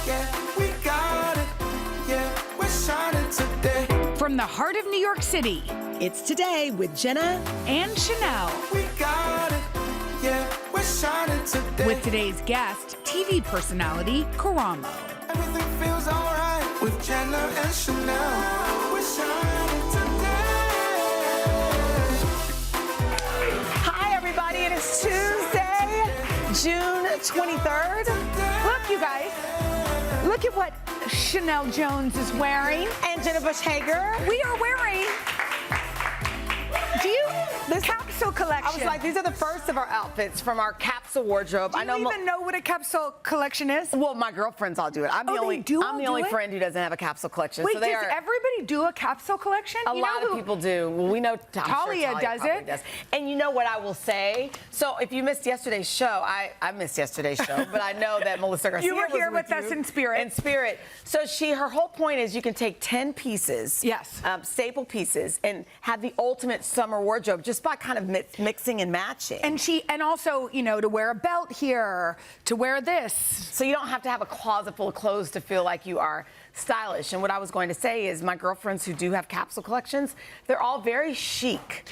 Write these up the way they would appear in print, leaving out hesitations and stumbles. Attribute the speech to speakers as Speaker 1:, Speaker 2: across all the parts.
Speaker 1: Yeah, we got it. Yeah, we're shining today.
Speaker 2: From the heart of New York City,
Speaker 3: It's Today with Jenna
Speaker 2: and Sheinelle.
Speaker 1: We got it. Yeah, we're shining today.
Speaker 2: With today's guest, TV personality Karamo.
Speaker 1: Everything feels alright with Jenna and Sheinelle. We're shining today.
Speaker 3: Hi, everybody. It is Tuesday, June 23rd.
Speaker 2: Look, you guys. Look at what Sheinelle Jones is wearing.
Speaker 3: And Jenna Hager.
Speaker 2: We are wearing the Capsule collection.
Speaker 3: I was like, these are the first of our outfits from our Capsule wardrobe.
Speaker 2: Do you even know what a Capsule collection is?
Speaker 3: Well, my girlfriends all do it. I'm the only friend who doesn't have a Capsule collection.
Speaker 2: Wait,
Speaker 3: so
Speaker 2: does everybody do a Capsule collection?
Speaker 3: A lot of people do. Well, we know
Speaker 2: Talia does it.
Speaker 3: And you know what I will say? So if you missed yesterday's show, I missed yesterday's show, but I know that Melissa Garcia
Speaker 2: You were here
Speaker 3: was
Speaker 2: with us in spirit.
Speaker 3: In spirit. So her whole point is you can take 10 pieces,
Speaker 2: yes,
Speaker 3: staple pieces, and have the ultimate summer wardrobe just by kind of mixing and matching.
Speaker 2: And also, you know, to wear a belt here, to wear this.
Speaker 3: So you don't have to have a closet full of clothes to feel like you are stylish. And what I was going to say is my girlfriends who do have Capsule collections, they're all very chic.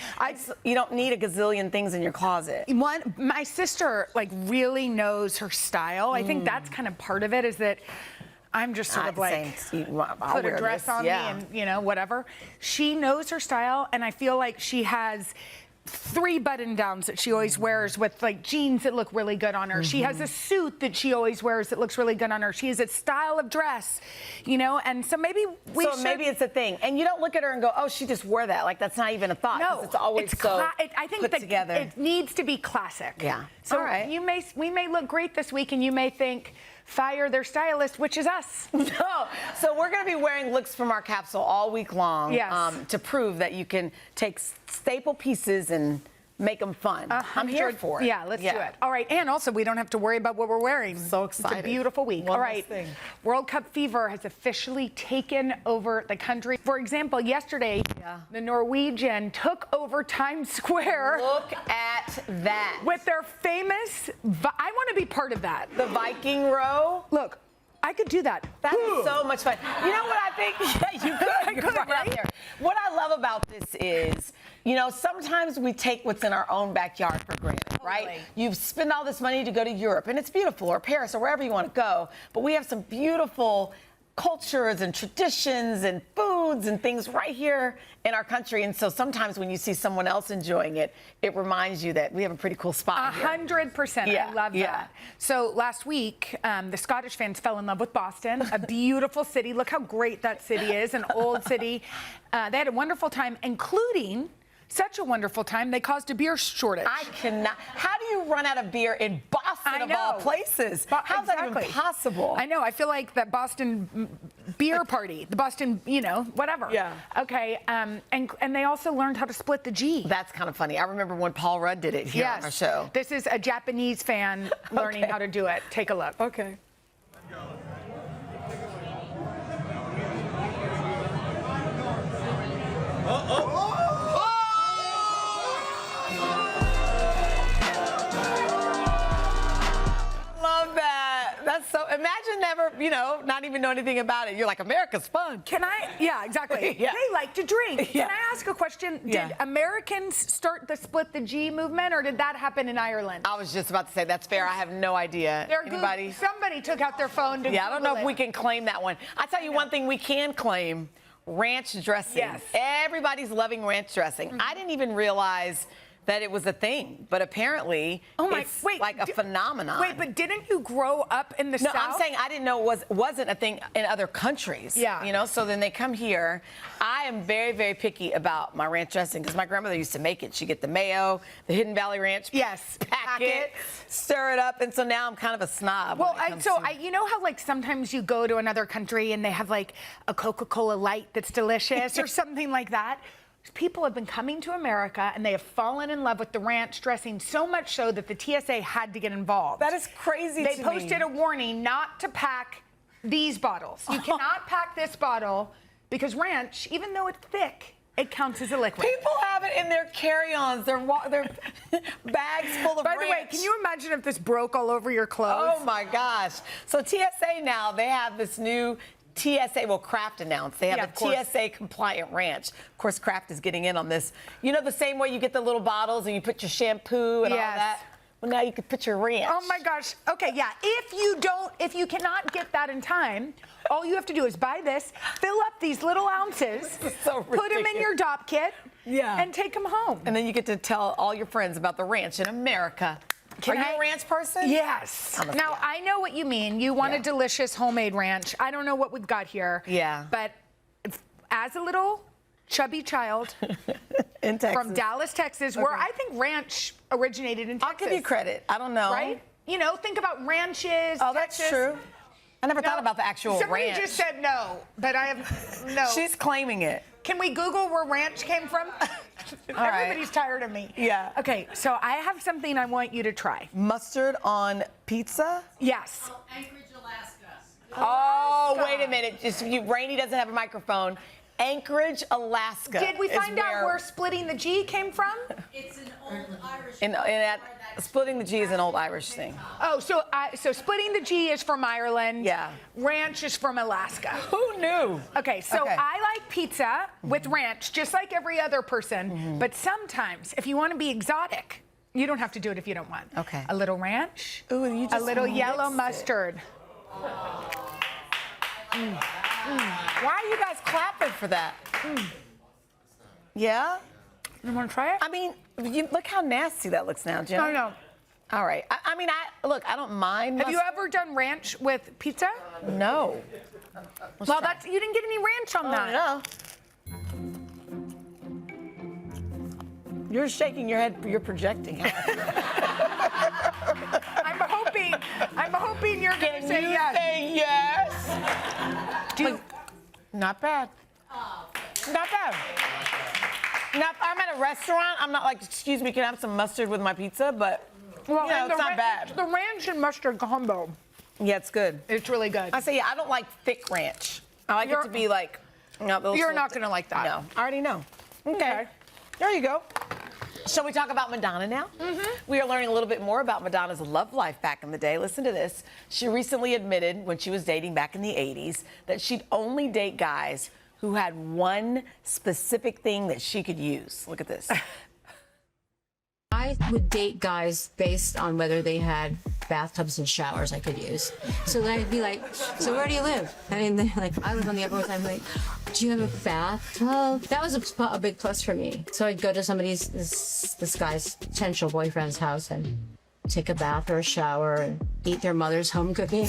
Speaker 3: You don't need a gazillion things in your closet.
Speaker 2: My sister, like, really knows her style. I think that's kind of part of it, is that I'm just sort of like, put a dress on me and, you know, whatever. She knows her style, and I feel like she has 3 button-downs that she always wears with, like, jeans that look really good on her. She has a suit that she always wears that looks really good on her. She has a style of dress, you know, and so maybe maybe
Speaker 3: it's a thing. And you don't look at her and go, oh, she just wore that. Like, that's not even a thought.
Speaker 2: No,
Speaker 3: it's always
Speaker 2: I think
Speaker 3: put together.
Speaker 2: It needs to be classic.
Speaker 3: Yeah.
Speaker 2: So
Speaker 3: all right.
Speaker 2: we may look great this week, and you may think, fire their stylist, which is us.
Speaker 3: No. So we're going to be wearing looks from our Capsule all week long, to prove that you can take staple pieces and make them fun. I'm here for it.
Speaker 2: Yeah, let's do it. All right, and also we don't have to worry about what we're wearing.
Speaker 3: So excited.
Speaker 2: It's a beautiful week. All right, World Cup fever has officially taken over the country. For example, yesterday, the Norwegian took over Times Square.
Speaker 3: Look at that.
Speaker 2: With their famous, I want to be part of that.
Speaker 3: The Viking row.
Speaker 2: Look, I could do that.
Speaker 3: That is so much fun. You know what I think? Yeah, you could.
Speaker 2: I could, right
Speaker 3: out there. What I love about this is, you know, sometimes we take what's in our own backyard for granted, right? You spend all this money to go to Europe, and it's beautiful, or Paris, or wherever you want to go, but we have some beautiful cultures and traditions and foods and things right here in our country. And so sometimes when you see someone else enjoying it, it reminds you that we have a pretty cool spot here.
Speaker 2: 100%. I love that. So last week, the Scottish fans fell in love with Boston, a beautiful city. Look how great that city is, an old city. They had a wonderful time, including such a wonderful time, they caused a beer shortage.
Speaker 3: I cannot. How do you run out of beer in Boston, of all places? How's that even possible?
Speaker 2: I know. I feel like that Boston beer party, the Boston, you know, whatever.
Speaker 3: Yeah.
Speaker 2: Okay. And they also learned how to split the G.
Speaker 3: That's kind of funny. I remember when Paul Rudd did it here on our show.
Speaker 2: This is a Japanese fan learning how to do it. Take a look.
Speaker 3: Okay. So imagine never, you know, not even know anything about it. You're like, America's fun.
Speaker 2: Can I? Yeah, exactly. They like to drink. Can I ask a question? Did Americans start the split the G movement, or did that happen in Ireland?
Speaker 3: I was just about to say, that's fair. I have no idea. Anybody?
Speaker 2: Somebody took out their phone to
Speaker 3: I don't know if we can claim that one. I tell you one thing we can claim. Ranch dressing.
Speaker 2: Yes.
Speaker 3: Everybody's loving ranch dressing. I didn't even realize that it was a thing, but apparently it's like a phenomenon.
Speaker 2: Wait, but didn't you grow up in the South?
Speaker 3: No, I'm saying I didn't know it wasn't a thing in other countries.
Speaker 2: Yeah.
Speaker 3: You know, so then they come here. I am very, very picky about my ranch dressing because my grandmother used to make it. She'd get the mayo, the Hidden Valley Ranch.
Speaker 2: Yes.
Speaker 3: Pack it, stir it up, and so now I'm kind of a snob.
Speaker 2: Well, you know how, like, sometimes you go to another country and they have, like, a Coca-Cola Light that's delicious or something like that? People have been coming to America and they have fallen in love with the ranch dressing, so much so that the TSA had to get involved.
Speaker 3: That is crazy to me.
Speaker 2: They posted a warning not to pack these bottles. You cannot pack this bottle because ranch, even though it's thick, It counts as a liquid.
Speaker 3: People have it in their carry-ons, their bags full of
Speaker 2: By the way,
Speaker 3: ranch.
Speaker 2: can you imagine if this broke all over your clothes?
Speaker 3: Oh my gosh. So TSA now, they have this new TSA, well, Kraft announced they have a TSA compliant ranch. Of course, Kraft is getting in on this. You know the same way you get the little bottles and you put your shampoo and all that? Well, now you can put your ranch.
Speaker 2: Oh my gosh. Okay, yeah. If you cannot get that in time, all you have to do is buy this, fill up these little ounces,
Speaker 3: so
Speaker 2: put them in your Dop kit, and take them home.
Speaker 3: And then you get to tell all your friends about the ranch in America. Are you a ranch person?
Speaker 2: Yes. Now, I know what you mean. You want a delicious homemade ranch. I don't know what we've got here.
Speaker 3: Yeah.
Speaker 2: But as a little chubby child
Speaker 3: in Texas.
Speaker 2: From Dallas, Texas, where I think ranch originated in Texas.
Speaker 3: I'll give you credit. I don't know.
Speaker 2: Right? You know, think about ranches.
Speaker 3: Oh, that's true. I never thought about the actual
Speaker 2: somebody
Speaker 3: ranch.
Speaker 2: Somebody just said no, but I have no.
Speaker 3: She's claiming it.
Speaker 2: Can we Google where ranch came from? Everybody's tired of me.
Speaker 3: Yeah.
Speaker 2: Okay, so I have something I want you to try.
Speaker 3: Mustard on pizza?
Speaker 2: Yes.
Speaker 4: Anchorage, Alaska.
Speaker 3: Oh, wait a minute. Rainey doesn't have a microphone. Anchorage, Alaska.
Speaker 2: Did we find out where splitting the G came from?
Speaker 4: It's an old Irish.
Speaker 3: Splitting the G is an old Irish thing.
Speaker 2: Oh, so splitting the G is from Ireland.
Speaker 3: Yeah.
Speaker 2: Ranch is from Alaska.
Speaker 3: Who knew?
Speaker 2: Okay, so I like pizza with ranch, just like every other person. But sometimes, if you want to be exotic, you don't have to do it if you don't want.
Speaker 3: Okay.
Speaker 2: A little ranch.
Speaker 3: Ooh, you just
Speaker 2: a little yellow
Speaker 3: mix it.
Speaker 2: mustard.
Speaker 3: Why are you guys clapping for that? Yeah?
Speaker 2: You want to try it?
Speaker 3: I mean, look how nasty that looks now, Jenna.
Speaker 2: I know.
Speaker 3: All right. Look, I don't mind.
Speaker 2: Have you ever done ranch with pizza?
Speaker 3: No.
Speaker 2: Well, you didn't get any ranch on that.
Speaker 3: No. You're shaking your head. You're projecting.
Speaker 2: I'm hoping you're going to say yes.
Speaker 3: Say yes. Not bad. Not bad. Now, if I'm at a restaurant, I'm not like, excuse me, can I have some mustard with my pizza? But,
Speaker 2: well,
Speaker 3: it's not bad.
Speaker 2: The ranch and mustard combo.
Speaker 3: Yeah, it's good.
Speaker 2: It's really good.
Speaker 3: I say, I don't like thick ranch. I like it to be like,
Speaker 2: you're not going to like that.
Speaker 3: No, I already know. Okay. There you go. Shall we talk about Madonna now? We are learning a little bit more about Madonna's love life back in the day. Listen to this. She recently admitted when she was dating back in the 80s that she'd only date guys who had one specific thing that she could use. Look at this.
Speaker 5: I would date guys based on whether they had bathtubs and showers I could use. So then I'd be like, so where do you live? And they're like, I live on the Upper West Side. I'm like, do you have a bathtub? That was a big plus for me. So I'd go to this guy's potential boyfriend's house and take a bath or a shower and eat their mother's home cooking.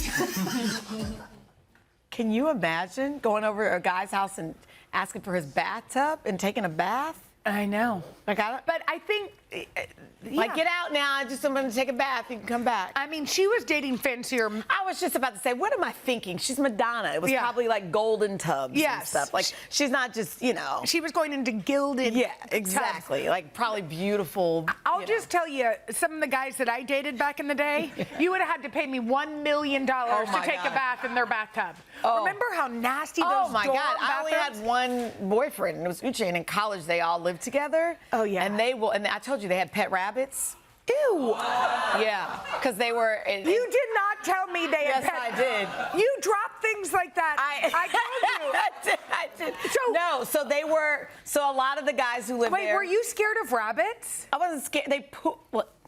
Speaker 3: Can you imagine going over to a guy's house and asking for his bathtub and taking a bath?
Speaker 2: I know.
Speaker 3: But
Speaker 2: I think...
Speaker 3: Like, get out now. I'm going to take a bath. You can come back.
Speaker 2: I mean, she was dating fancier...
Speaker 3: I was just about to say, what am I thinking? She's Madonna. It was probably like golden tubs and stuff. Like, she's not just,
Speaker 2: She was going into gilded
Speaker 3: exactly.
Speaker 2: tubs.
Speaker 3: Like, probably beautiful.
Speaker 2: I'll just tell you, some of the guys that I dated back in the day, you would have had to pay me $1 million to take a bath in their bathtub. Remember how nasty those
Speaker 3: Oh, my God. I only
Speaker 2: bathrooms?
Speaker 3: had one boyfriend, and it was Uche, and in college, they all lived together.
Speaker 2: Oh, yeah.
Speaker 3: And I told you, they had pet rabbits.
Speaker 2: Ew.
Speaker 3: Yeah, because they were...
Speaker 2: You did not tell me they had pet...
Speaker 3: Yes, I did.
Speaker 2: You dropped things like that. I told you.
Speaker 3: I did. So they were... So a lot of the guys who lived there...
Speaker 2: Wait, were you scared of rabbits?
Speaker 3: I wasn't scared. They put...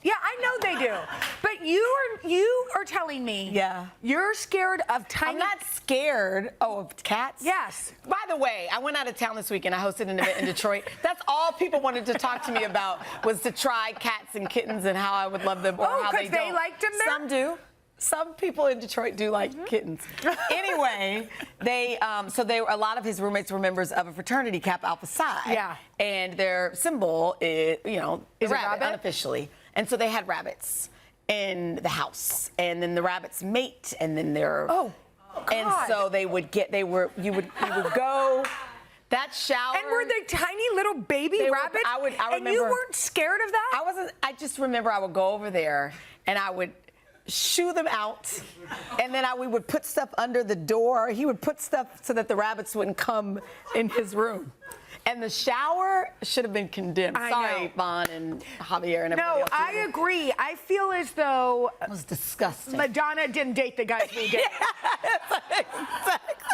Speaker 2: Yeah, I know they do. But you are telling me you're scared of tiny...
Speaker 3: I'm not scared. Oh, of cats?
Speaker 2: Yes.
Speaker 3: By the way, I went out of town this weekend. I hosted an event in Detroit. That's all people wanted to talk to me about was to try cats and kittens and how I would love them or how they don't.
Speaker 2: because they liked them there?
Speaker 3: Some do. Some people in Detroit do like kittens. Anyway, a lot of his roommates were members of a fraternity, Kappa Alpha Psi.
Speaker 2: Yeah.
Speaker 3: And their symbol is,
Speaker 2: Is
Speaker 3: the
Speaker 2: a rabbit?
Speaker 3: unofficially. And so they had rabbits in the house, and then the rabbits mate, and then they're...
Speaker 2: Oh, God.
Speaker 3: And so you would go... That shower.
Speaker 2: And were they tiny little baby rabbits?
Speaker 3: I remember.
Speaker 2: And you weren't scared of that?
Speaker 3: I just remember I would go over there and I would shoo them out, and then we would put stuff under the door. He would put stuff so that the rabbits wouldn't come in his room. And the shower should have been condemned. Sorry, Vaughn and Javier and everybody else.
Speaker 2: No, I agree. I feel as though
Speaker 3: it was disgusting.
Speaker 2: Madonna didn't date the guys we dated.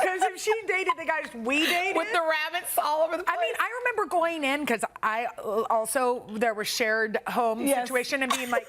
Speaker 2: Because if she dated the guys we dated.
Speaker 3: With the rabbits all over the place.
Speaker 2: I mean, I remember going in, because I also, there was shared home situation and being like,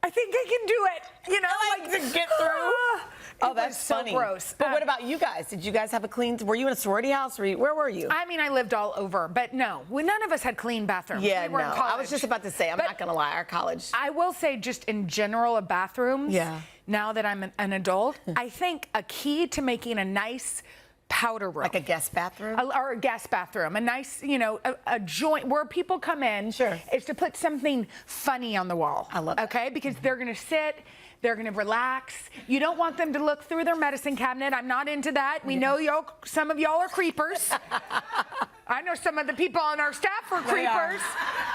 Speaker 2: I think I can do it. You know,
Speaker 3: like to get through. Oh, that's funny.
Speaker 2: So gross.
Speaker 3: But what about you guys? Did you guys have a clean? Were you in a sorority house? Where were you?
Speaker 2: I mean, I lived all over, but no, none of us had clean bathrooms.
Speaker 3: Yeah,
Speaker 2: we were in college.
Speaker 3: I was just about to say, I'm not gonna lie, our college.
Speaker 2: I will say, just in general, of bathrooms. Yeah. Now that I'm an adult, I think a key to making a nice powder room,
Speaker 3: like a guest bathroom,
Speaker 2: or a guest bathroom, a nice, you know, a joint where people come in, is to put something funny on the wall. I love that. Okay, because they're gonna sit. They're going to relax. You don't want them to look through their medicine cabinet. I'm not into that. We know some of y'all are creepers. I know some of the people on our staff are creepers.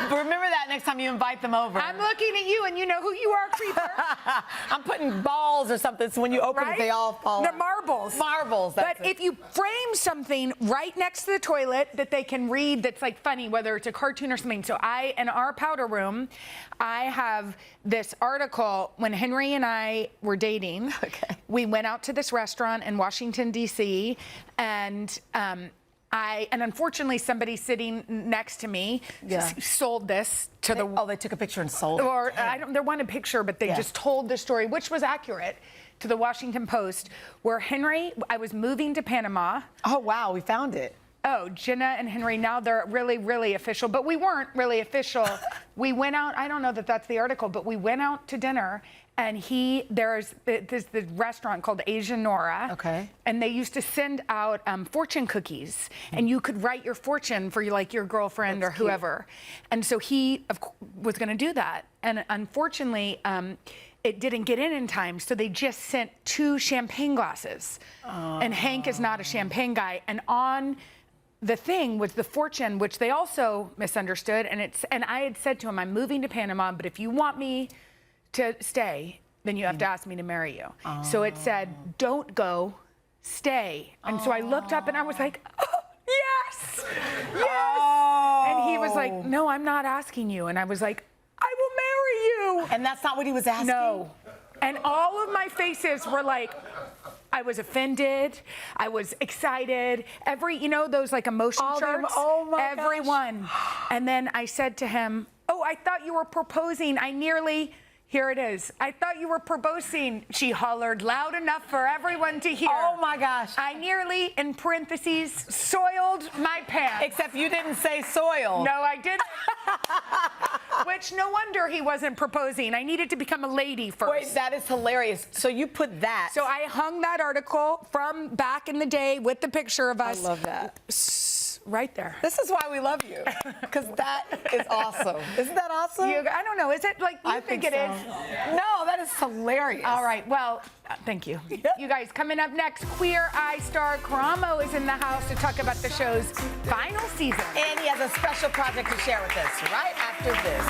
Speaker 3: Remember that next time you invite them over.
Speaker 2: I'm looking at you, and you know who you are, creeper.
Speaker 3: I'm putting balls or something, so when you open it, they all fall.
Speaker 2: They're marbles.
Speaker 3: Marbles.
Speaker 2: But if you frame something right next to the toilet that they can read, that's like funny, whether it's a cartoon or something. So in our powder room, I have this article when Henry and I were dating. Okay. We went out to this restaurant in Washington, D.C., and unfortunately somebody sitting next to me sold this to
Speaker 3: they took a picture and sold it.
Speaker 2: Or there wasn't a picture, but they just told the story, which was accurate, to the Washington Post, where I was moving to Panama.
Speaker 3: Oh wow, we found it.
Speaker 2: Oh, Jenna and Henry, now they're really, really official, but we weren't really official. We went out, I don't know that that's the article, but we went out to dinner, and there's the restaurant called Asian Nora. Okay. And they used to send out fortune cookies, and you could write your fortune for your girlfriend or whoever. Cute. And so he was going to do that. And unfortunately, it didn't get in time, so they just sent 2 champagne glasses. Oh. And Hank is not a champagne guy. And on the thing was the fortune, which they also misunderstood. And I had said to him, I'm moving to Panama, but if you want me to stay, then you have to ask me to marry you. Oh. So it said, don't go, stay. And so I looked up and I was like, oh, yes, yes. Oh. And he was like, no, I'm not asking you. And I was like, I will marry you.
Speaker 3: And that's not what he was asking?
Speaker 2: No. And all of my faces were like, I was offended. I was excited. Those like emotion charts.
Speaker 3: Oh my
Speaker 2: Everyone.
Speaker 3: Gosh.
Speaker 2: And then I said to him, oh, I thought you were proposing. Here it is. I thought you were proposing. She hollered loud enough for everyone to hear.
Speaker 3: Oh my gosh.
Speaker 2: I nearly, in parentheses, soiled my pants.
Speaker 3: Except you didn't say soil.
Speaker 2: No, I didn't. Which, no wonder he wasn't proposing. I needed to become a lady first.
Speaker 3: Wait, that is hilarious. So you put that.
Speaker 2: So I hung that article from back in the day with the picture of us.
Speaker 3: I love that.
Speaker 2: Right there.
Speaker 3: This is why we love you, because that is awesome. Isn't that awesome?
Speaker 2: I don't know. Is it like you think it is?
Speaker 3: No, that is hilarious.
Speaker 2: All right. Well, thank you. You guys, coming up next, Queer Eye star Karamo is in the house to talk about the show's final season.
Speaker 3: And he has a special project to share with us right after this.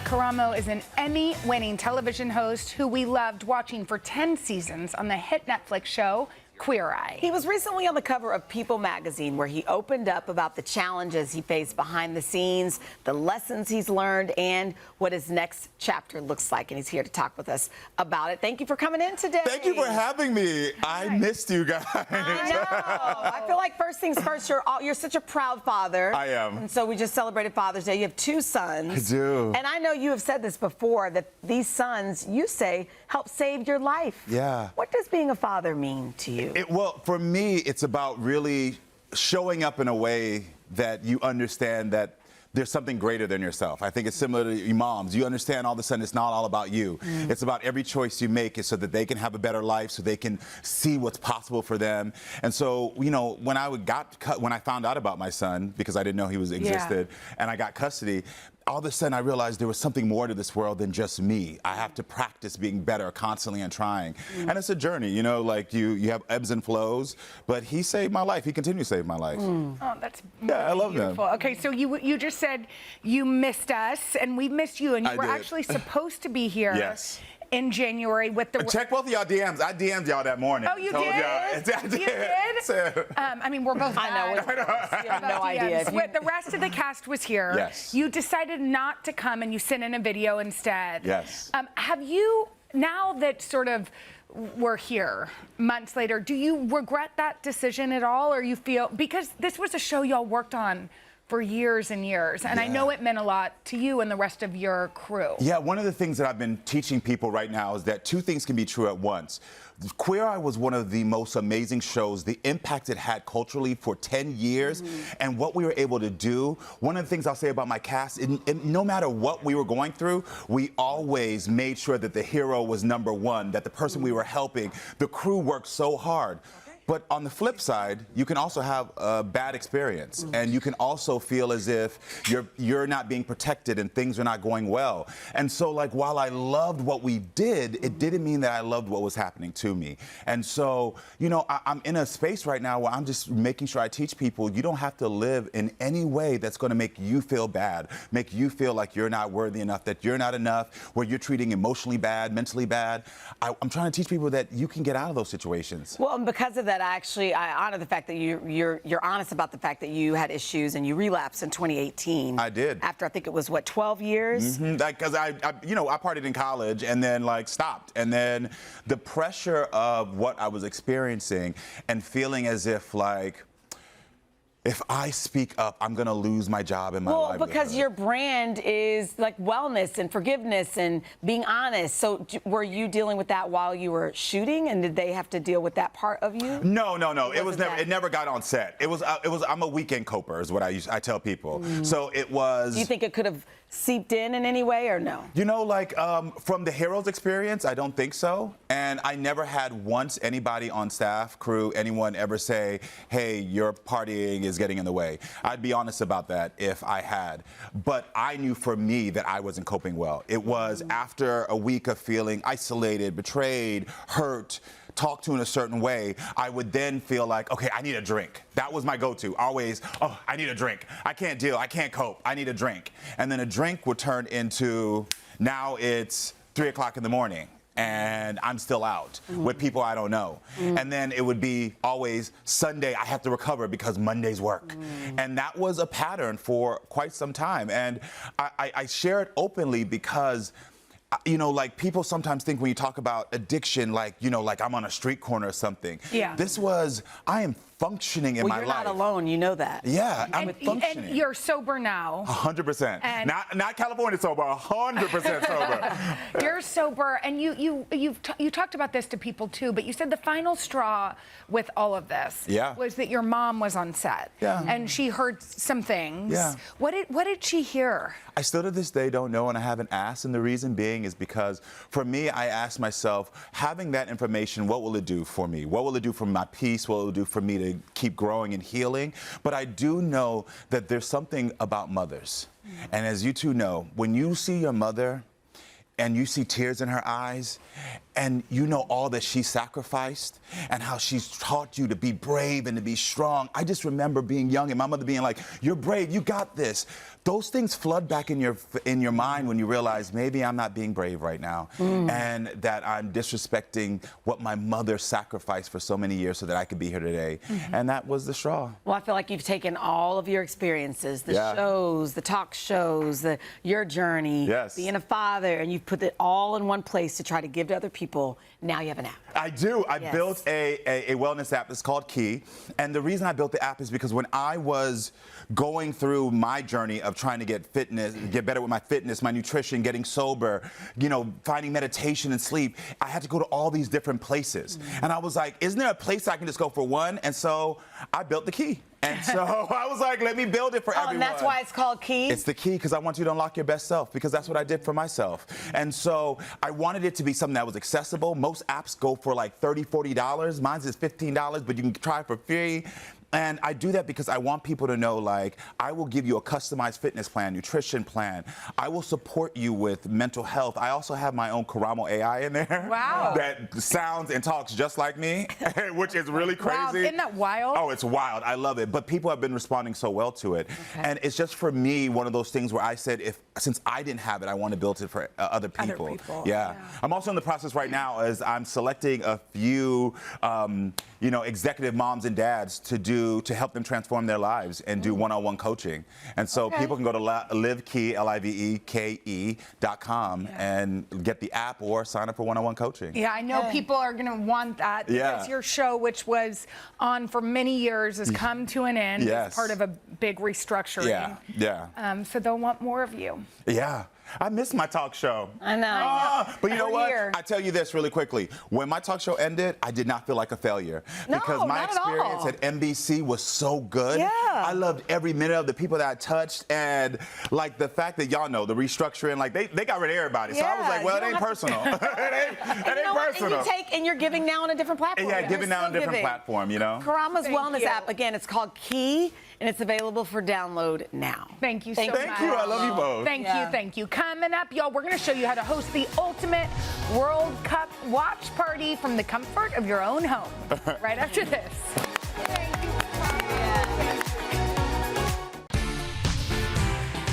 Speaker 2: Karamo is an Emmy-winning television host who we loved watching for 10 seasons on the hit Netflix show Queer Eye.
Speaker 3: He was recently on the cover of People magazine, where he opened up about the challenges he faced behind the scenes, the lessons he's learned, and what his next chapter looks like. And he's here to talk with us about it. Thank you for coming in today.
Speaker 6: Thank you for having me. I missed you guys.
Speaker 3: I know. I feel like first things first, you're such a proud father.
Speaker 6: I am.
Speaker 3: And so we just celebrated Father's Day. You have 2 sons.
Speaker 6: I do.
Speaker 3: And I know you have said this before, that these sons, you say, help save your life.
Speaker 6: Yeah.
Speaker 3: What does being a father mean to you?
Speaker 6: Well, for me, it's about really showing up in a way that you understand that there's something greater than yourself. I think it's similar to your moms. You understand all of a sudden it's not all about you. It's about every choice you make is so that they can have a better life, so they can see what's possible for them. And so, when I found out about my son, because I didn't know he existed, and I got custody, all of a sudden I realized there was something more to this world than just me. I have to practice being better constantly and trying. And it's a journey, like you have ebbs and flows, but he saved my life. He continues to save my life.
Speaker 2: Oh, that's
Speaker 6: I love
Speaker 2: beautiful.
Speaker 6: them.
Speaker 2: Okay, so you just said you missed us, and we missed you, and you were actually supposed to be here.
Speaker 6: Yes.
Speaker 2: in January with the.
Speaker 6: Check both of y'all DMs. I DM'd y'all that morning.
Speaker 2: Oh, you
Speaker 6: Told
Speaker 2: did?
Speaker 6: y'all.
Speaker 2: You did? I mean, we're both.
Speaker 3: I know. You have no idea.
Speaker 2: The rest of the cast was here.
Speaker 6: Yes.
Speaker 2: You decided not to come, and you sent in a video instead.
Speaker 6: Yes.
Speaker 2: Have you, now that sort of we're here months later, do you regret that decision at all, or you feel, because this was a show y'all worked on for years and years, and I know it meant a lot to you and the rest of your crew.
Speaker 6: Yeah, one of the things that I've been teaching people right now is that two things can be true at once. Queer Eye was one of the most amazing shows, the impact it had culturally for 10 years, and what we were able to do. One of the things I'll say about my cast, no matter what we were going through, we always made sure that the hero was number one, that the person we were helping, the crew worked so hard. But on the flip side, you can also have a bad experience, and you can also feel as if you're not being protected and things are not going well. And so, like, while I loved what we did, it didn't mean that I loved what was happening to me. And so, you know, I'm in a space right now where I'm just making sure I teach people you don't have to live in any way that's going to make you feel bad, make you feel like you're not worthy enough, that you're not enough, where you're treating emotionally bad, mentally bad. I'm trying to teach people that you can get out of those situations.
Speaker 3: Well, and because of that, I honor the fact that you're honest about the fact that you had issues and you relapsed in 2018.
Speaker 6: I did.
Speaker 3: After, I think it was, what, 12 years?
Speaker 6: Because I partied in college and then, like, stopped. And then the pressure of what I was experiencing and feeling as if, like, if I speak up, I'm going to lose my job and my livelihood.
Speaker 3: Well, because your brand is like wellness and forgiveness and being honest. So were you dealing with that while you were shooting, and did they have to deal with that part of you?
Speaker 6: No. It was never. It never got on set. It was. I'm a weekend coper, is what I tell people. So it was.
Speaker 3: Do you think it could have seeped in any way, or no?
Speaker 6: You know, like, from the Heroes experience, I don't think so. And I never had once anybody on staff, crew, anyone ever say, hey, your partying is getting in the way. I'd be honest about that if I had. But I knew for me that I wasn't coping well. It was after a week of feeling isolated, betrayed, hurt, talked to in a certain way, I would then feel like, okay, I need a drink. That was my go-to. Always, oh, I need a drink. I can't deal. I can't cope. I need a drink. And then a drink would turn into, now it's 3 o'clock in the morning and I'm still out with people I don't know. And then it would be always Sunday, I have to recover because Monday's work. And that was a pattern for quite some time. And I share it openly because, you know, like, people sometimes think when you talk about addiction, like, you know, like I'm on a street corner or something. Yeah. This was, I am functioning in my life.
Speaker 3: Well, you're not alone, you know that.
Speaker 6: Yeah, I'm functioning.
Speaker 2: And you're sober now.
Speaker 6: 100%. Not California sober, 100% sober.
Speaker 2: You're sober, and you talked about this to people too, but you said the final straw with all of this was that your mom was on set. Yeah. And she heard some things. Yeah. What did she hear?
Speaker 6: I still to this day don't know, and I haven't asked, and the reason being is because for me, I asked myself, having that information, what will it do for me? What will it do for my peace? What will it do for me to keep growing and healing? But I do know that there's something about mothers. And as you two know, when you see your mother and you see tears in her eyes, and you know all that she sacrificed and how she's taught you to be brave and to be strong. I just remember being young and my mother being like, you're brave, you got this. Those things flood back in your mind when you realize maybe I'm not being brave right now and that I'm disrespecting what my mother sacrificed for so many years so that I could be here today. And that was the straw.
Speaker 3: Well, I feel like you've taken all of your experiences, the shows, the talk shows, your journey, being a father, and you've put it all in one place to try to give to other people. Now you have an app.
Speaker 6: I do. I built a wellness app. It's called Kier. And the reason I built the app is because when I was going through my journey of trying to get better with my fitness, my nutrition, getting sober, you know, finding meditation and sleep, I had to go to all these different places. And I was like, isn't there a place I can just go for one? And so I built the Kier. And so I was like, let me build it for everyone.
Speaker 3: And that's why it's called Kier?
Speaker 6: It's the Kier because I want you to unlock your best self, because that's what I did for myself. And so I wanted it to be something that was accessible. Most apps go for like $30, $40. Mine's is $15, but you can try it for free. And I do that because I want people to know, like, I will give you a customized fitness plan, nutrition plan. I will support you with mental health. I also have my own Karamo AI in there.
Speaker 2: Wow.
Speaker 6: That sounds and talks just like me, which is really crazy.
Speaker 2: Wow, isn't that wild?
Speaker 6: Oh, it's wild. I love it. But people have been responding so well to it. Okay. And it's just for me one of those things where I said, since I didn't have it, I want to build it for other people. Yeah. I'm also in the process right now as I'm selecting a few, executive moms and dads to help them transform their lives and do one-on-one coaching. And so people can go to livekey.com and get the app or sign up for one-on-one coaching.
Speaker 2: Yeah, I know people are going to want that because your show, which was on for many years, has come to an end.
Speaker 6: Yes.
Speaker 2: It's part of a big restructuring.
Speaker 6: Yeah.
Speaker 2: So they'll want more of you.
Speaker 6: Yeah. I miss my talk show.
Speaker 3: I know.
Speaker 6: But you know what? I tell you this really quickly. When my talk show ended, I did not feel like a failure. Because my experience at NBC was so good.
Speaker 3: Yeah.
Speaker 6: I loved every minute of the people that I touched. And like the fact that y'all know the restructuring, like they got rid of everybody. So I was like, well, it ain't personal. It ain't personal.
Speaker 3: And you're giving now on a different platform.
Speaker 6: Yeah, giving now on a different platform, you know?
Speaker 3: Karamo's Wellness app, again, it's called Kier, and it's available for download now.
Speaker 2: Thank you so much.
Speaker 6: Thank you. I love you both.
Speaker 2: Thank you. Coming up, y'all, we're going to show you how to host the ultimate World Cup watch party from the comfort of your own home. Right after this.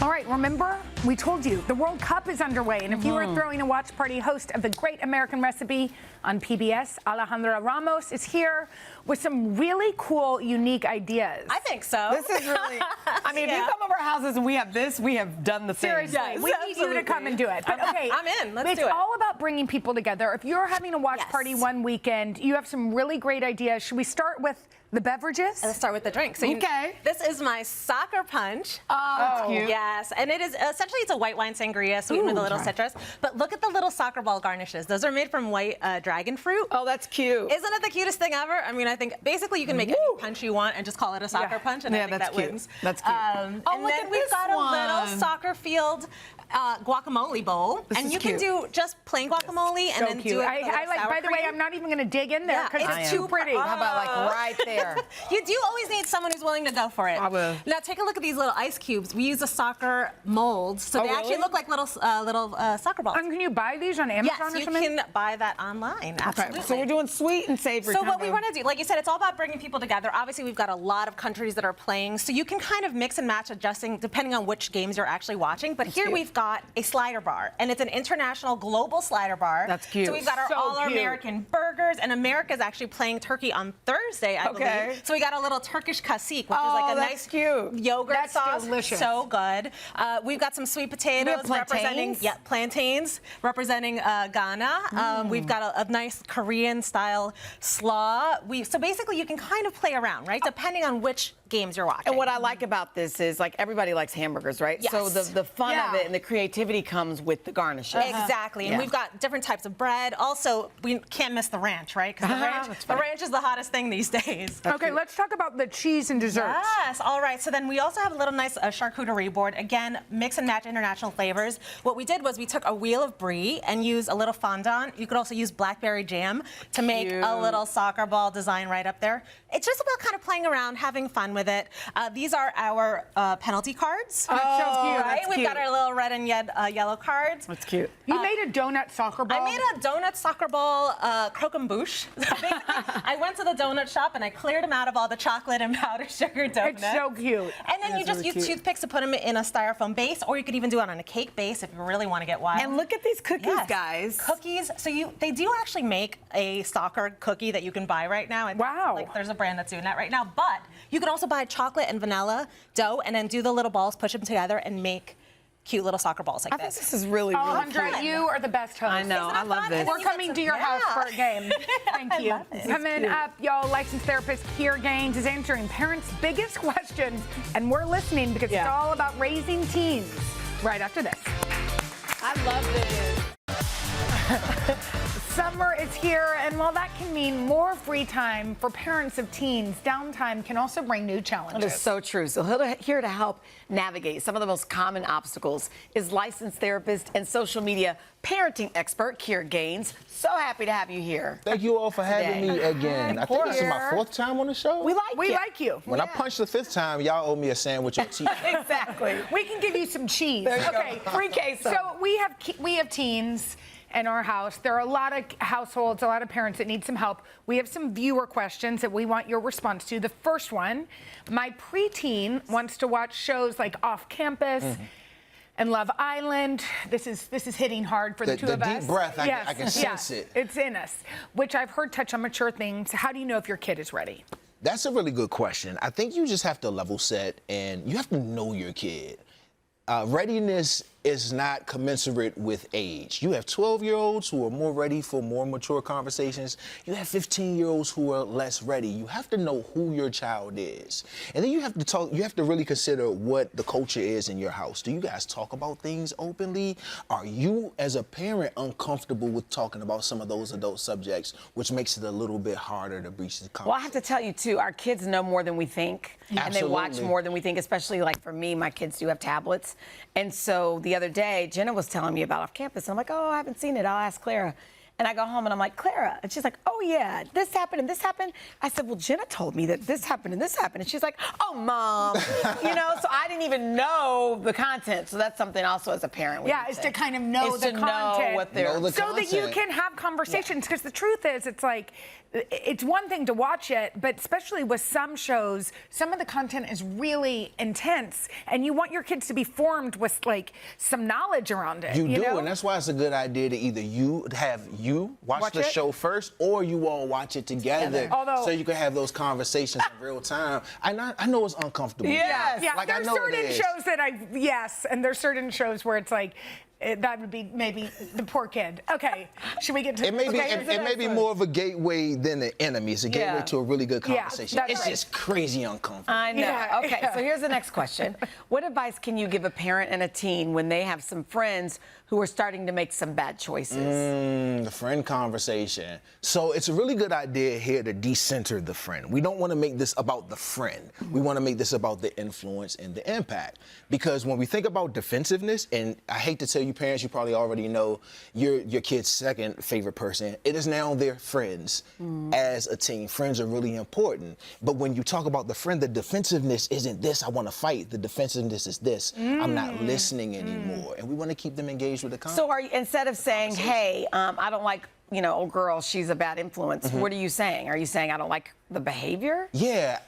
Speaker 2: All right, remember, we told you the World Cup is underway, and if you are throwing a watch party, host of the Great American Recipe on PBS, Alejandra Ramos is here with some really cool, unique ideas.
Speaker 7: I think so.
Speaker 3: This is really, I mean, if you come over our houses and we have this, we have done the thing.
Speaker 2: Seriously, we need you to come and do it. But okay,
Speaker 7: I'm in. Let's do it.
Speaker 2: It's all about bringing people together. If you're having a watch party one weekend, you have some really great ideas. Should we start with the beverages?
Speaker 7: Let's start with the drink. So this is my soccer punch.
Speaker 3: Oh, that's cute.
Speaker 7: Yes, and it is essentially it's a white wine sangria sweetened with a little citrus. But look at the little soccer ball garnishes. Those are made from white dragon fruit.
Speaker 3: Oh, that's cute.
Speaker 7: Isn't it the cutest thing ever? I mean, I think basically you can make any punch you want and just call it a soccer punch, and I think that wins.
Speaker 3: That's cute.
Speaker 7: And then we've got a little soccer field guacamole bowl, and you can do just plain guacamole and then do it.
Speaker 2: I like. By the way, I'm not even going to dig in there because it's too pretty.
Speaker 3: How about like right there?
Speaker 7: You do always need someone who's willing to go for it.
Speaker 3: I will.
Speaker 7: Now take a look at these little ice cubes. We use a soccer mold, so they actually look like little soccer balls.
Speaker 2: And can you buy these on Amazon or something?
Speaker 7: Yes, you can buy that online. Absolutely.
Speaker 3: So we're doing sweet and savory.
Speaker 7: So what we want to do, like you said, it's all about bringing people together. Obviously, we've got a lot of countries that are playing, so you can kind of mix and match, adjusting depending on which games you're actually watching. But here we've got a slider bar, and it's an international global slider bar.
Speaker 3: That's cute.
Speaker 7: So we've got our American burgers, and America's actually playing Turkey on Thursday, I believe. So we got a little Turkish kasik, which is like a nice yogurt sauce.
Speaker 2: Delicious.
Speaker 7: So good. We've got some sweet potatoes representing plantains representing Ghana. We've got a nice Korean style slaw. So basically you can kind of play around, right? Depending on which games you're watching.
Speaker 3: And what I like about this is, like, everybody likes hamburgers, right?
Speaker 7: Yes.
Speaker 3: So the fun of it and the creativity comes with the garnishes.
Speaker 7: Exactly. And we've got different types of bread. Also, we can't miss the ranch, right? Because the ranch is the hottest thing these days.
Speaker 2: Okay, let's talk about the cheese and desserts.
Speaker 7: Yes, all right. So then we also have a little nice charcuterie board. Again, mix and match international flavors. What we did was we took a wheel of brie and used a little fondant. You could also use blackberry jam to make a little soccer ball design right up there. It's just about kind of playing around, having fun with it. These are our penalty cards.
Speaker 2: Oh, that's so cute.
Speaker 7: Right? We've got our little red and yellow cards.
Speaker 3: That's cute.
Speaker 2: You made a donut soccer ball?
Speaker 7: I made a donut soccer ball croquembouche. I went to the donut shop and I cleared them out of all the chocolate and powdered sugar donuts.
Speaker 2: It's so cute.
Speaker 7: And then you just use toothpicks to put them in a styrofoam base, or you could even do it on a cake base if you really want to get wild.
Speaker 3: And look at these cookies, guys.
Speaker 7: Cookies. So they do actually make a soccer cookie that you can buy right now. And like there's a brand that's doing that right now. But you can also buy chocolate and vanilla dough and then do the little balls, push them together, and make cute little soccer balls like
Speaker 3: I think this is really, really
Speaker 2: Alejandra,
Speaker 3: fun.
Speaker 2: you are the best host.
Speaker 3: I know. I love this.
Speaker 2: We're coming to your house for a game. Thank you. Coming up, y'all, licensed therapist Kier is answering parents' biggest questions, and we're listening because it's all about raising teens. Right after this.
Speaker 3: I love this.
Speaker 2: Summer is here, and while that can mean more free time for parents of teens, downtime can also bring new challenges.
Speaker 3: That is so true. So here to help navigate some of the most common obstacles is licensed therapist and social media parenting expert Kier Gaines. So happy to have you here.
Speaker 8: Thank you all for having me again. I think this is my 4th time on the show.
Speaker 3: We like you.
Speaker 8: When I punched the 5th time, y'all owe me a sandwich or tea.
Speaker 3: Exactly.
Speaker 2: We can give you some cheese.
Speaker 3: Okay, free queso.
Speaker 2: So we have teens in our house. There are a lot of households, a lot of parents that need some help. We have some viewer questions that we want your response to. The first one, my preteen wants to watch shows like Off Campus and Love Island. This is hitting hard for the two of us.
Speaker 8: The deep breath, I can sense it.
Speaker 2: It's in us, which I've heard touch on mature things. How do you know if your kid is ready?
Speaker 8: That's a really good question. I think you just have to level set and you have to know your kid. Readiness is not commensurate with age. You have 12-year-olds who are more ready for more mature conversations. You have 15-year-olds who are less ready. You have to know who your child is. And then you have to really consider what the culture is in your house. Do you guys talk about things openly? Are you, as a parent, uncomfortable with talking about some of those adult subjects, which makes it a little bit harder to breach the conversation?
Speaker 3: Well, I have to tell you, too, our kids know more than we think.
Speaker 8: Absolutely.
Speaker 3: And they watch more than we think, especially, like, for me, my kids do have tablets. And so the other day, Jenna was telling me about Off Campus. And I'm like, oh, I haven't seen it. I'll ask Clara. And I go home and I'm like, Clara. And she's like, oh, yeah, this happened and this happened. I said, well, Jenna told me that this happened and this happened. And she's like, oh, Mom. You know, so I didn't even know the content. So that's something also as a parent.
Speaker 2: Is to kind of know the content.
Speaker 3: Know what they're...
Speaker 2: So that you can have conversations. Because the truth is, it's like, it's one thing to watch it, but especially with some shows, some of the content is really intense, and you want your kids to be formed with like some knowledge around it.
Speaker 8: You do,
Speaker 2: know?
Speaker 8: and that's why it's a good idea to either you watch the show first, or you all watch it together, so you can have those conversations in real time. I know it's uncomfortable.
Speaker 3: Yes.
Speaker 2: Yeah,
Speaker 8: like,
Speaker 2: there's certain shows that and there's certain shows where it's like, that would be maybe the poor kid. Okay, should we get to
Speaker 8: it? May be more of a gateway than an enemy. It's a gateway to a really good conversation.
Speaker 2: It's
Speaker 8: just crazy uncomfortable.
Speaker 3: I know. Okay, so here's the next question. What advice can you give a parent and a teen when they have some friends who are starting to make some bad choices?
Speaker 8: The friend conversation. So it's a really good idea here to decenter the friend. We don't want to make this about the friend. We want to make this about the influence and the impact. Because when we think about defensiveness, and I hate to tell you parents, you probably already know your kid's second favorite person. It is now their friends as a teen. Friends are really important. But when you talk about the friend, the defensiveness isn't this, I want to fight. The defensiveness is this, I'm not listening anymore. And we want to keep them engaged with the conversation.
Speaker 3: So are you, instead of saying, hey, I don't like, old girl, she's a bad influence, what are you saying? Are you saying I don't like the behavior?
Speaker 8: Yeah,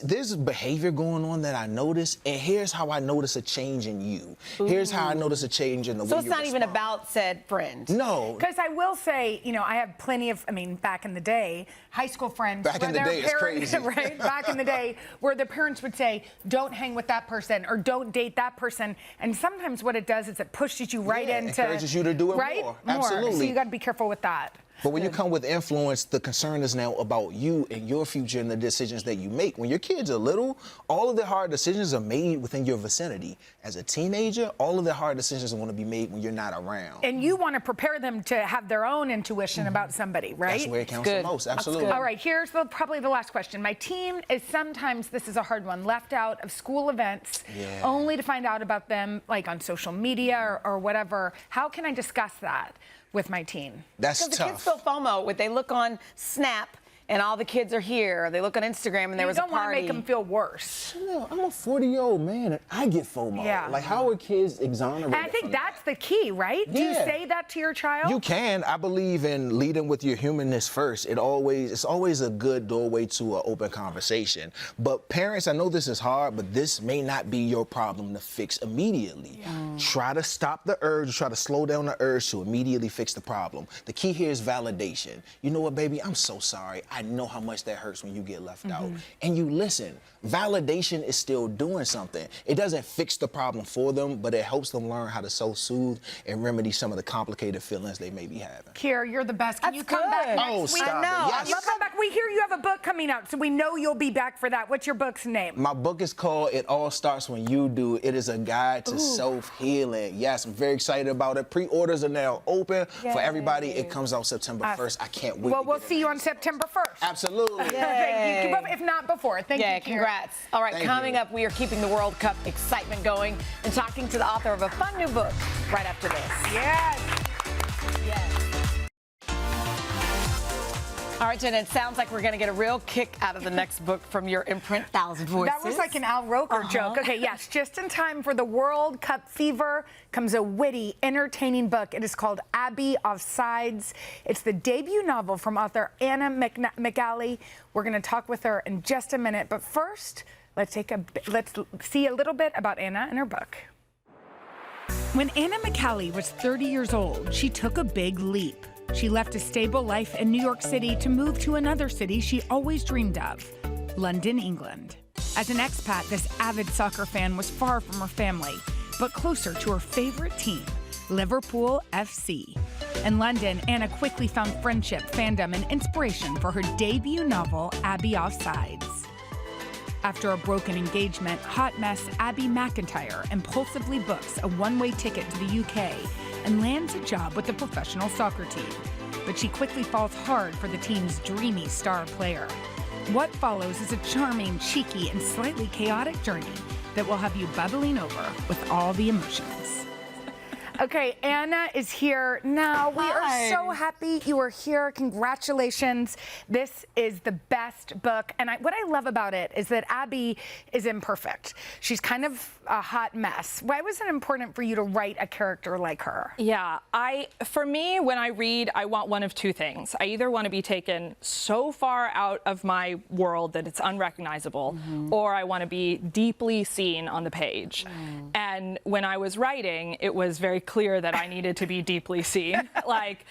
Speaker 8: there's behavior going on that I notice, and here's how I notice a change in you. Here's how I notice a change in the way you
Speaker 3: So it's not even about said friend?
Speaker 8: No.
Speaker 2: Because I will say, I have plenty of, back in the day, high school friends.
Speaker 8: Back in the day, it's crazy.
Speaker 2: Right? Back in the day, where the parents would say, don't hang with that person, or don't date that person. And sometimes what it does is it pushes you right into...
Speaker 8: encourages you to do it more. Absolutely.
Speaker 2: So you got to be careful with that.
Speaker 8: But when you come with influence, the concern is now about you and your future and the decisions that you make. When your kids are little, all of the hard decisions are made within your vicinity. As a teenager, all of the hard decisions are going to be made when you're not around.
Speaker 2: And you want to prepare them to have their own intuition about somebody, right?
Speaker 8: That's where it counts the most, absolutely.
Speaker 2: All right, here's probably the last question. My teen is sometimes, this is a hard one, left out of school events only to find out about them like on social media or whatever. How can I discuss that with my teen?
Speaker 8: That's tough.
Speaker 3: Because the kids feel FOMO. They look on Snap and all the kids are here. They look on Instagram and there was a party.
Speaker 2: You don't want to make them feel worse.
Speaker 8: No, I'm a 40-year-old man and I get FOMO. Yeah. Like, how are kids exonerated?
Speaker 2: And I think that's the key, right? Do you say that to your child?
Speaker 8: You can. I believe in leading with your humanness first. It's always a good doorway to an open conversation. But parents, I know this is hard, but this may not be your problem to fix immediately. Try to stop the urge, try to slow down the urge to immediately fix the problem. The key here is validation. You know what, baby? I'm so sorry. I know how much that hurts when you get left out. And you listen. Validation is still doing something. It doesn't fix the problem for them, but it helps them learn how to self-soothe and remedy some of the complicated feelings they may be having.
Speaker 2: Kier, you're the best. Can you come back next week?
Speaker 8: Stop it. Yes.
Speaker 2: You come back. We we hear you have a book coming out, so we know you'll be back for that. What's your book's name?
Speaker 8: My book is called It All Starts When You Do. It is a guide to self-healing. Yes, I'm very excited about it. Pre-orders are now open for everybody. It comes out September 1st. I can't wait.
Speaker 2: Well, we'll see you on September 1st.
Speaker 8: Absolutely.
Speaker 2: Thank you. If not before. Thank you, Kier.
Speaker 3: Congrats. All right, coming up, we are keeping the World Cup excitement going and talking to the author of a fun new book right after this.
Speaker 2: Yes.
Speaker 3: All right, Jenna, it sounds like we're going to get a real kick out of the next book from your imprint, Thousand Voices.
Speaker 2: That was like an Al Roker joke. Okay, yes, just in time for the World Cup fever comes a witty, entertaining book. It is called Abby Offsides. It's the debut novel from author Anna McAlley. We're going to talk with her in just a minute, but first, let's see a little bit about Anna and her book. When Anna McAlley was 30 years old, she took a big leap. She left a stable life in New York City to move to another city she always dreamed of, London, England. As an expat, this avid soccer fan was far from her family, but closer to her favorite team, Liverpool FC. In London, Anna quickly found friendship, fandom, and inspiration for her debut novel, Abby Offsides. After a broken engagement, hot mess Abby McIntyre impulsively books a one-way ticket to the UK and lands a job with the professional soccer team. But she quickly falls hard for the team's dreamy star player. What follows is a charming, cheeky, and slightly chaotic journey that will have you bubbling over with all the emotions. Okay, Anna is here now. We are so happy you are here. Congratulations. This is the best book. And what I love about it is that Abby is imperfect. She's kind of a hot mess. Why was it important for you to write a character like her?
Speaker 9: Yeah, for me, when I read, I want one of two things. I either want to be taken so far out of my world that it's unrecognizable, or I want to be deeply seen on the page. And when I was writing, it was very clear that I needed to be deeply seen. Like,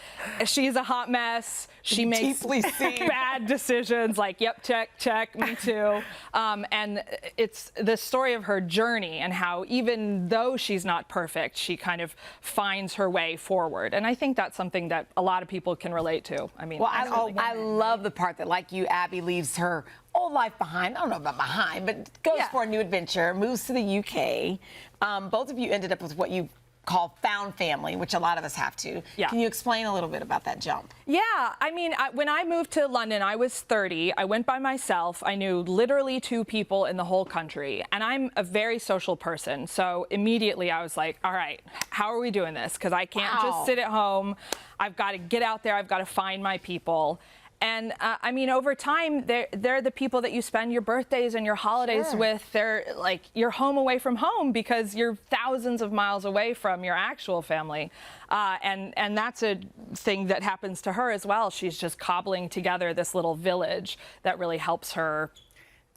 Speaker 9: she's a hot mess. She makes bad decisions. Like, yep, check, me too. And it's the story of her journey and how even though she's not perfect, she kind of finds her way forward. And I think that's something that a lot of people can relate to. I mean,
Speaker 3: well, I love the part that, like you, Abby leaves her old life behind. I don't know about behind, but goes for a new adventure, moves to the UK. Both of you ended up with what you call found family, which a lot of us have to.
Speaker 9: Yeah.
Speaker 3: Can you explain a little bit about that jump?
Speaker 9: Yeah, I mean, when I moved to London, I was 30. I went by myself. I knew literally 2 people in the whole country. And I'm a very social person. So immediately I was like, all right, how are we doing this? Because I can't just sit at home. I've got to get out there. I've got to find my people. And I mean, over time, they're the people that you spend your birthdays and your holidays with. They're like, you're home away from home because you're thousands of miles away from your actual family. And that's a thing that happens to her as well. She's just cobbling together this little village that really helps her.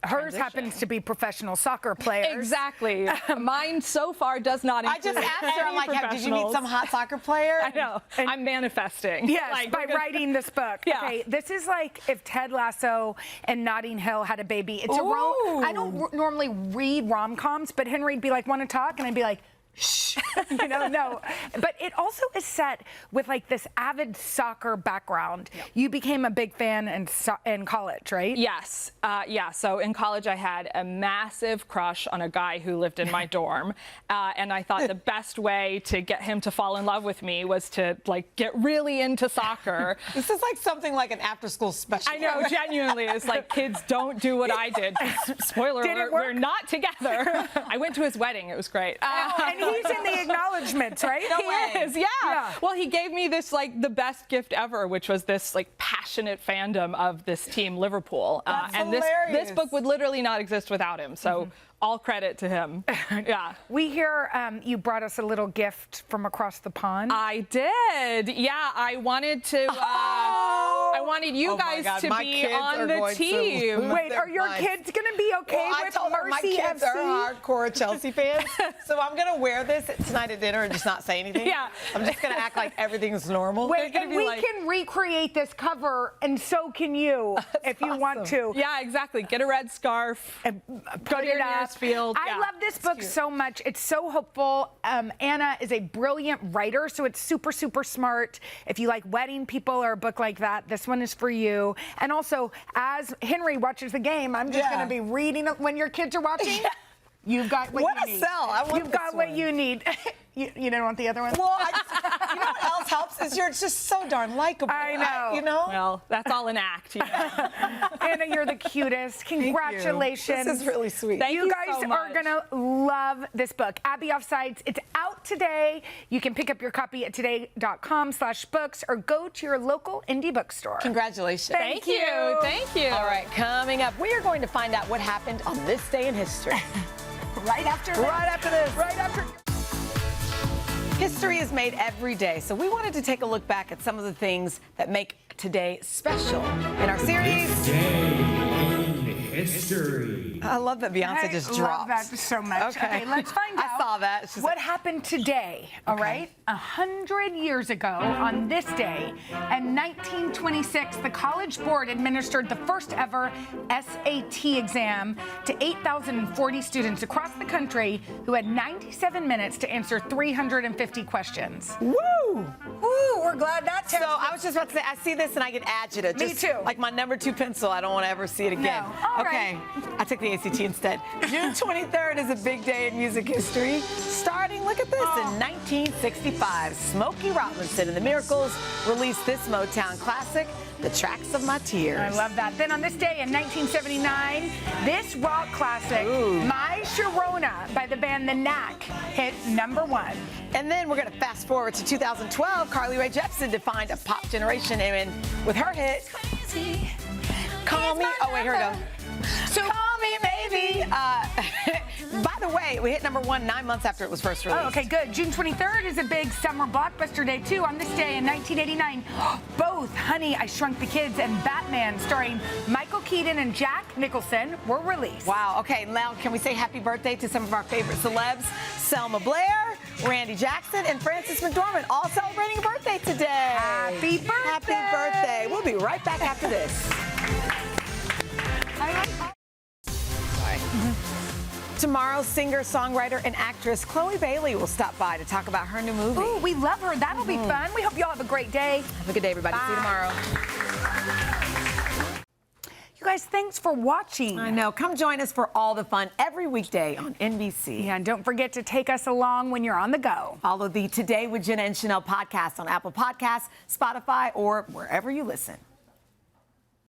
Speaker 2: Hers happens to be professional soccer players.
Speaker 9: Exactly. Mine so far does not include
Speaker 3: I just asked her, I'm like, did you meet some hot soccer player?
Speaker 9: I know. I'm manifesting.
Speaker 2: Yes, like, by writing this book.
Speaker 9: Yeah.
Speaker 2: Okay, this is like if Ted Lasso and Notting Hill had a baby. It's a I don't normally read rom-coms, but Henry'd be like, want to talk? And I'd be like, shh, you know, no. But it also is set with like this avid soccer background. Yep. You became a big fan in college, right?
Speaker 9: Yes. Yeah. So in college, I had a massive crush on a guy who lived in my dorm. And I thought the best way to get him to fall in love with me was to like get really into soccer.
Speaker 3: This is like something like an after-school special.
Speaker 9: I know, genuinely. It's like, kids, don't do what I did. Spoiler alert, we're not together. I went to his wedding. It was great.
Speaker 2: And he's in the acknowledgments, right?
Speaker 9: He is, yeah. Well, he gave me this, like, the best gift ever, which was this, like, passionate fandom of this team, Liverpool. And this book would literally not exist without him. So all credit to him. Yeah.
Speaker 2: We hear you brought us a little gift from across the pond.
Speaker 9: I did. Yeah, I wanted to. I wanted you guys to be on the team.
Speaker 2: Wait, are your kids going to be okay with Mercy FC?
Speaker 3: My kids are hardcore Chelsea fans, so I'm going to wear this tonight at dinner and just not say anything.
Speaker 9: Yeah.
Speaker 3: I'm just going to act like everything's normal.
Speaker 2: Wait, and we can recreate this cover, and so can you, if you want to.
Speaker 9: Yeah, exactly. Get a red scarf.
Speaker 2: And
Speaker 9: go to your nearest field.
Speaker 2: I love this book so much. It's so hopeful. Anna is a brilliant writer, so it's super, super smart. If you like wedding people or a book like that, this this one is for you. And also, as Henry watches the game, I'm just going to be reading it when your kids are watching. You've got what you need.
Speaker 3: Sell. I want
Speaker 2: You've got what you need. You didn't want the other one?
Speaker 3: Well, you know what else helps is you're just so darn likable.
Speaker 2: I know.
Speaker 3: You know?
Speaker 9: Well, that's all an act. You know?
Speaker 2: Anna, you're the cutest. Congratulations.
Speaker 3: This is really sweet.
Speaker 2: Thank you guys
Speaker 9: so
Speaker 2: are going to love this book, Abby Offsides. It's out today. You can pick up your copy at today.com/books or go to your local indie bookstore.
Speaker 3: Congratulations.
Speaker 9: Thank you. Thank you.
Speaker 3: All right, coming up, we are going to find out what happened on this day in history.
Speaker 2: Right after this.
Speaker 3: History is made every day, so we wanted to take a look back at some of the things that make today special in our series.
Speaker 1: This day in history.
Speaker 3: I love that Beyonce just dropped.
Speaker 2: I love that so much. Okay, let's find out.
Speaker 3: I saw that.
Speaker 2: What happened today, all right? 100 years ago on this day, in 1926, the College Board administered the first ever SAT exam to 8,040 students across the country who had 97 minutes to answer 350 questions.
Speaker 3: Woo!
Speaker 2: Woo, we're glad that test.
Speaker 3: So I was just about to say, I see this and I get agita.
Speaker 2: Me
Speaker 3: Just
Speaker 2: too.
Speaker 3: Like my number 2 pencil, I don't want to ever see it again.
Speaker 2: No. All
Speaker 3: okay, I took the ACT instead. June 23rd is a big day in music history. Starting, look at this, in 1965, Smokey Robinson and the Miracles released this Motown classic, The Tracks of My Tears.
Speaker 2: I love that. Then on this day in 1979, this rock classic, My Sharona by the band The Knack, hit #1.
Speaker 3: And then we're going to fast forward to 2012. Carly Rae Jepsen defined a pop generation with her hit, Call Me. Oh, wait, here we go. So Call Me Maybe. By the way, we hit #1 9 months after it was first released.
Speaker 2: Oh, okay, good. June 23rd is a big summer blockbuster day, too. On this day in 1989, both Honey, I Shrunk the Kids and Batman, starring Michael Keaton and Jack Nicholson, were released.
Speaker 3: Wow, okay, now can we say happy birthday to some of our favorite celebs? Selma Blair, Randy Jackson, and Frances McDormand, all celebrating a birthday today.
Speaker 2: Happy birthday.
Speaker 3: Happy birthday. We'll be right back after this. Tomorrow, singer, songwriter, and actress Chloe Bailey will stop by to talk about her new movie.
Speaker 2: Ooh, we love her. That'll be fun. We hope you all have a great day.
Speaker 3: Have a good day, everybody.
Speaker 2: Bye.
Speaker 3: See you tomorrow.
Speaker 2: You guys, thanks for watching.
Speaker 3: I know. Come join us for all the fun every weekday on NBC.
Speaker 2: Yeah, and don't forget to take us along when you're on the go.
Speaker 3: Follow the Today with Jenna and Sheinelle podcast on Apple Podcasts, Spotify, or wherever you listen.